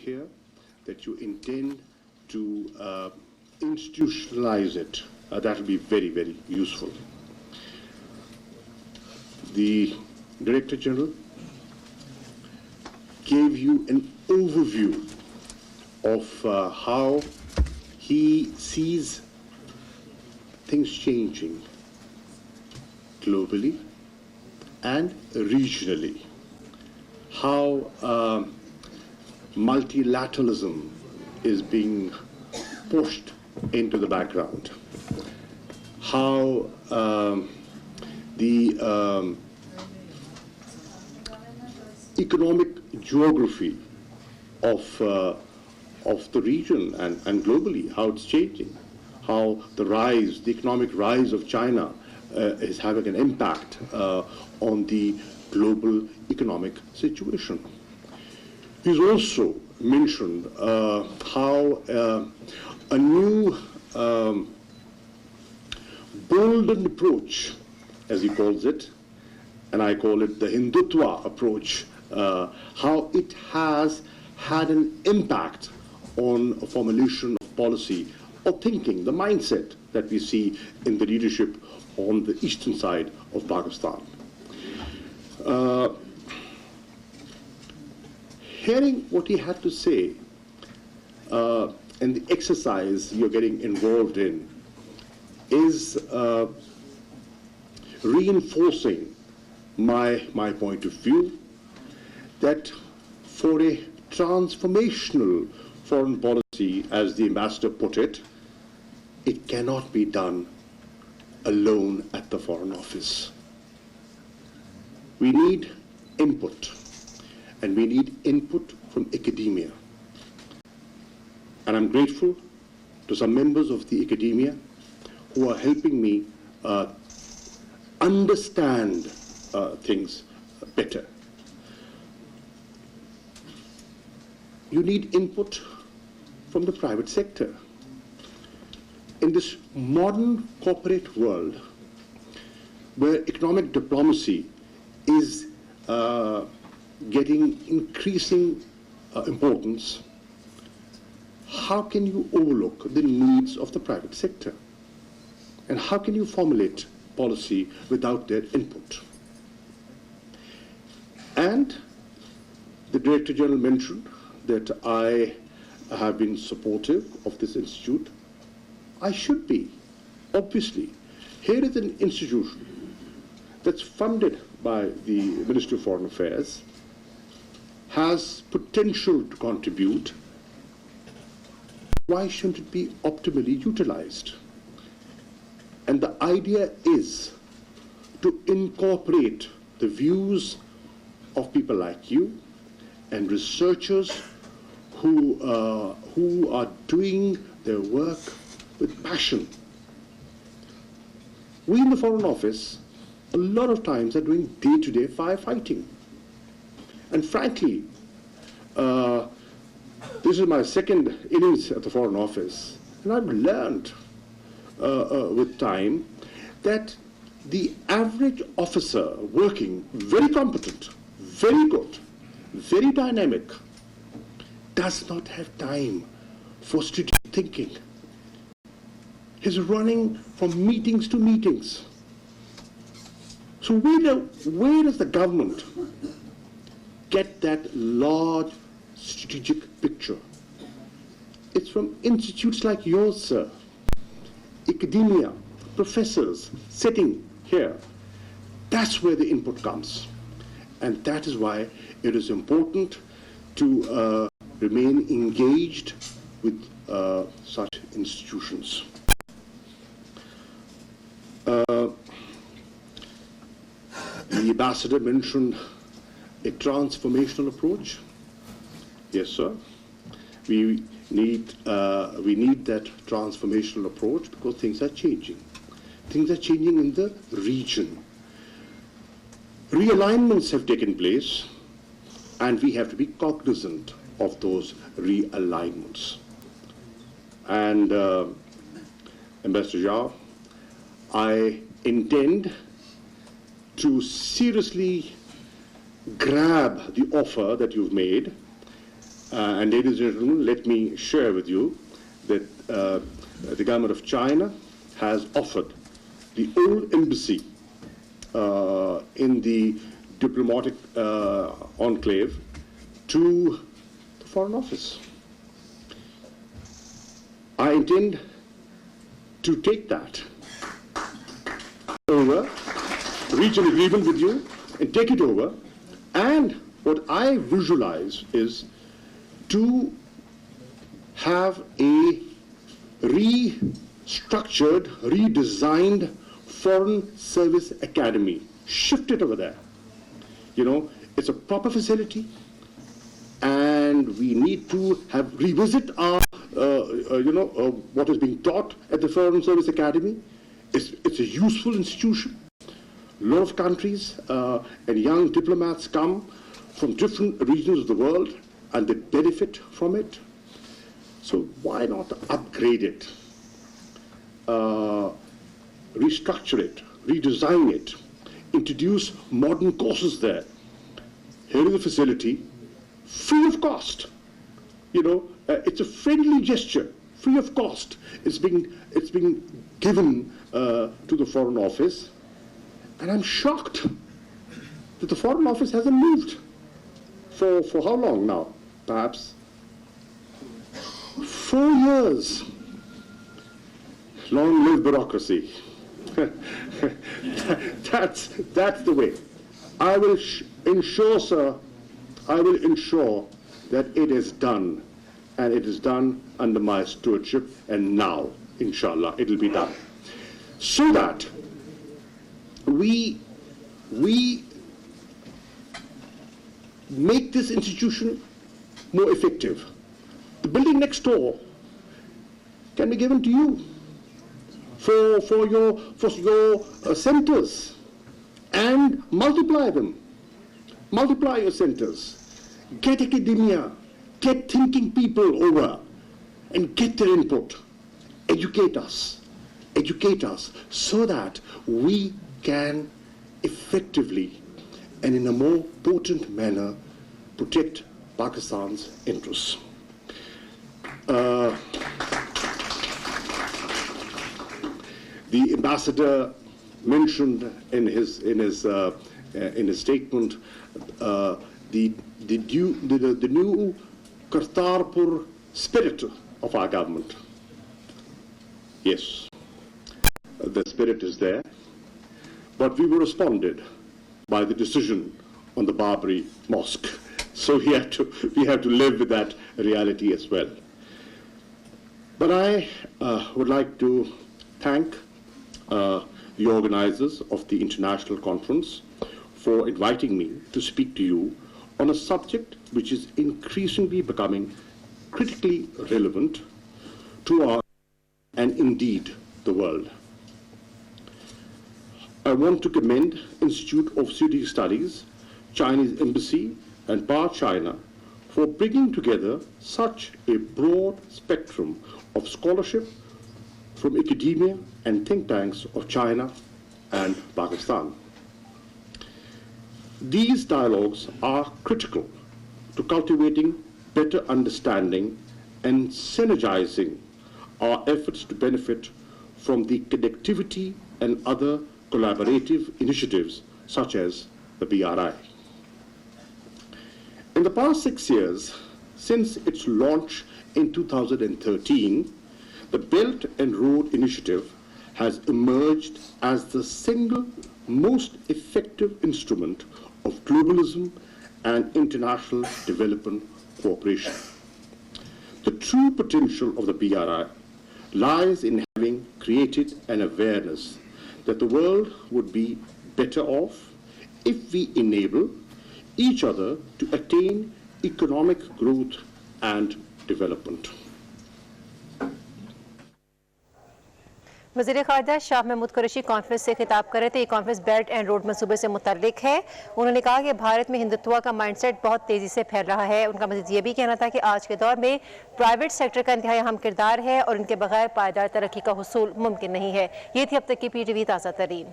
here that you intend to institutionalize it. That will be very, very useful. The Director General gave you an overview of how he sees things changing globally and regionally, how multilateralism is being pushed into the background, how the economic geography of the region and globally, how it's changing, how the economic rise of China is having an impact on the global economic situation. He's also mentioned how a new boldened approach, as he calls it, and I call it the Hindutva approach, how it has had an impact on a formulation of policy or thinking, the mindset that we see in the leadership on the eastern side of Pakistan. Hearing what he had to say and the exercise you're getting involved in is reinforcing my point of view that for a transformational foreign policy, as the ambassador put it, it cannot be done alone at the Foreign Office. We need input, and we need input from academia. And I'm grateful to some members of the academia who are helping me understand things better. You need input from the private sector. In this modern corporate world, where economic diplomacy is getting increasing importance, how can you overlook the needs of the private sector? And how can you formulate policy without their input? And the Director General mentioned that I have been supportive of this institute. I should be, obviously. Here is an institution that's funded by the Ministry of Foreign Affairs, has potential to contribute. Why shouldn't it be optimally utilized? And the idea is to incorporate the views of people like you and researchers who are doing their work with passion. We in the Foreign Office, a lot of times, are doing day-to-day firefighting. And frankly, this is my second innings at the Foreign Office, and I've learned with time that the average officer working, very competent, very good, very dynamic, does not have time for strategic thinking. He's running from meetings to meetings. So where does the government get that large strategic picture? It's from institutes like yours, sir. Academia, professors sitting here. That's where the input comes. And that is why it is important to remain engaged with such institutions. The ambassador mentioned a transformational approach. Yes, sir. We need that transformational approach because things are changing. Things are changing in the region. Realignments have taken place, and we have to be cognizant of those realignments. And Ambassador Shah, I intend to seriously grab the offer that you've made And ladies and gentlemen, let me share with you that the government of China has offered the old embassy in the diplomatic enclave to the Foreign Office. I intend to take that over, reach an agreement with you, and take it over. And what I visualize is to have a restructured, redesigned Foreign Service Academy, shift it over there. You know, it's a proper facility, and we need to have revisit our, what is being taught at the Foreign Service Academy. It's a useful institution. A lot of countries and young diplomats come from different regions of the world, and they benefit from it. So why not upgrade it, restructure it, redesign it, introduce modern courses there. Here is a facility, free of cost. You know, it's a friendly gesture, free of cost. It's being given to the Foreign Office, and I'm shocked that the Foreign Office hasn't moved. For how long now? Perhaps 4 years. Long live bureaucracy. That's the way. I will ensure, sir, I will ensure that it is done, and it is done under my stewardship, and now, inshallah, it will be done. So that we make this institution more effective. The building next door can be given to you for your centers, and multiply them. Multiply your centers. Get academia, get thinking people over, and get their input. Educate us so that we can effectively and in a more potent manner protect Pakistan's interests. The ambassador mentioned in his statement the new Kartarpur spirit of our government. Yes, the spirit is there, but we were responded by the decision on the Babri Mosque. So we have to live with that reality as well. But I would like to thank the organizers of the international conference for inviting me to speak to you on a subject which is increasingly becoming critically relevant to our and indeed the world. I want to commend Institute of Strategic Studies, Chinese Embassy and PAR China for bringing together such a broad spectrum of scholarship from academia and think tanks of China and Pakistan. These dialogues are critical to cultivating better understanding and synergizing our efforts to benefit from the connectivity and other collaborative initiatives such as the BRI. In the past 6 years, since its launch in 2013, the Belt and Road Initiative has emerged as the single most effective instrument of globalism and international development cooperation. The true potential of the BRI lies in having created an awareness that the world would be better off if we enable each other to attain economic growth and development. वज़ीर ख़ारजा Shah Mahmood Qureshi conference से खिताब कर रहे थे। ये conference belt and road मंसूबे से मुतल्लिक है। उन्होंने कहा कि भारत में हिंदुत्व का माइंडसेट बहुत तेज़ी से फैल रहा है। उनका मज़ीद ये भी कहना था कि आज के दौर में प्राइवेट सेक्टर का इंतहाई अहम किरदार है और इनके बगैर पायदार तरक्की का हुसूल मुमकिन नहीं है। ये थी अब तक की PTV ताज़ा तरीन।